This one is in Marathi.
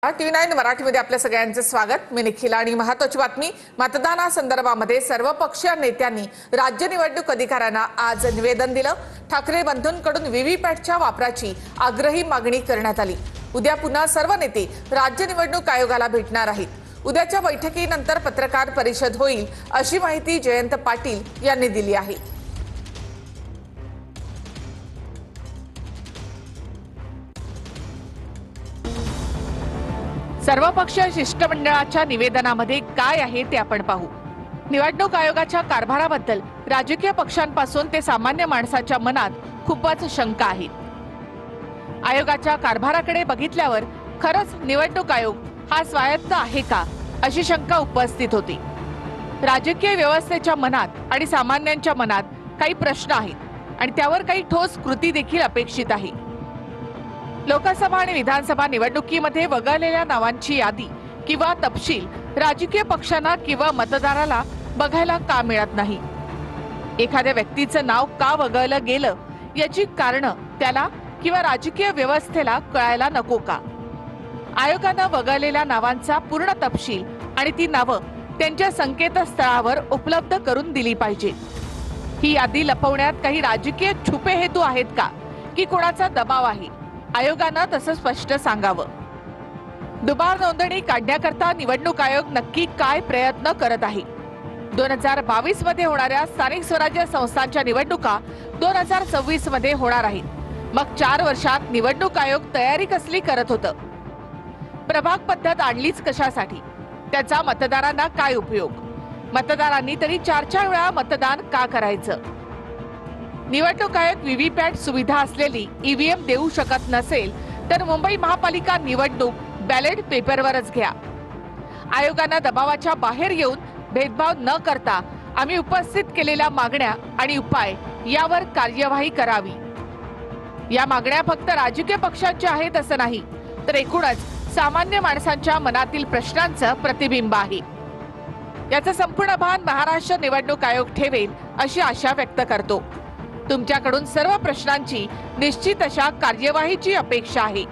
TV9 मराठीमध्ये आपल्या सगळ्यांचे स्वागत। मी निखिल आणि महत्त्वाची बातमी मतदानासंदर्भामध्ये सर्वपक्षीय नेत्यांनी राज्य निवडणूक अधिकाऱ्यांना आज निवेदन दिलं। ठाकरे बंधूंकडून व्हीव्हीपॅटच्या वापराची आग्रही मागणी करण्यात आली। उद्या पुन्हा सर्व नेते राज्य निवडणूक आयोगाला भेटणार आहेत। उद्याच्या बैठकीनंतर पत्रकार परिषद होईल अशी माहिती जयंत पाटील यांनी दिली आहे। सर्वपक्षीय शिष्टमंडळाच्या निवेदनामध्ये काय आहे ते आपण पाहू। निवडणूक आयोगाच्या कारभाराबद्दल राजकीय पक्षांपासून ते सामान्य माणसाच्या मनात खूपच शंका आहे। आयोगाच्या कारभाराकडे बघितल्यावर खरंच निवडणूक आयोग हा स्वायत्त आहे का अशी शंका उपस्थित होती। राजकीय व्यवस्थेच्या मनात आणि सामान्यांच्या मनात काही प्रश्न आहेत आणि त्यावर काही ठोस कृती देखील अपेक्षित आहे। लोकसभा आणि विधानसभा निवडणुकीमध्ये वगळलेल्या नावांची यादी किंवा तपशील राजकीय पक्षांना किंवा मतदाराला बघायला का मिळत नाही? एखाद्या व्यक्तीचं नाव का वगळलं गेलं याची कारणं त्याला किंवा राजकीय व्यवस्थेला कळायला नको का? आयोगानं वगळलेल्या नावांचा पूर्ण तपशील आणि ती नावं त्यांच्या संकेतस्थळावर उपलब्ध करून दिली पाहिजे। ही यादी लपवण्यात काही राजकीय छुपे हेतू आहेत का की कोणाचा दबाव आहे? आयोगानं तसं स्पष्ट सांगावं। दुबार नोंदणी काढण्याकरता निवडणूक आयोग नक्की काय प्रयत्न करत आहे? 2022 मध्ये होणाऱ्या स्थानिक स्वराज्य संस्थांच्या निवडणुका 2026 मध्ये होणार आहेत। मग 4 वर्षात निवडणूक आयोग तयारी कसली करत होतं? प्रभाग पद्धत आणलीच कशासाठी? त्याचा मतदारांना काय उपयोग? मतदारांनी तरी 4 वेळा मतदान का करायचं? निवडणूक आयोग व्हीव्हीपॅट सुविधा असलेली ईव्हीएम देऊ शकत नसेल तर मुंबई महापालिका निवडणूक बॅलेट पेपरवरच घ्या। आयोगानं दबावाच्या बाहेर येऊन भेदभाव न करता आम्ही उपस्थित केलेल्या मागण्या आणि उपाय यावर कार्यवाही करावी। या मागण्या फक्त राजकीय पक्षांच्या आहेत असं नाही, तर एकूणच सामान्य माणसांच्या मनातील प्रश्नांचं प्रतिबिंब आहे। याचं संपूर्ण भान महाराष्ट्र निवडणूक आयोग ठेवेल अशी आशा व्यक्त करतो। तुमच्याकडून सर्व प्रश्नांची निश्चित अशा कार्यवाहीची अपेक्षा आहे।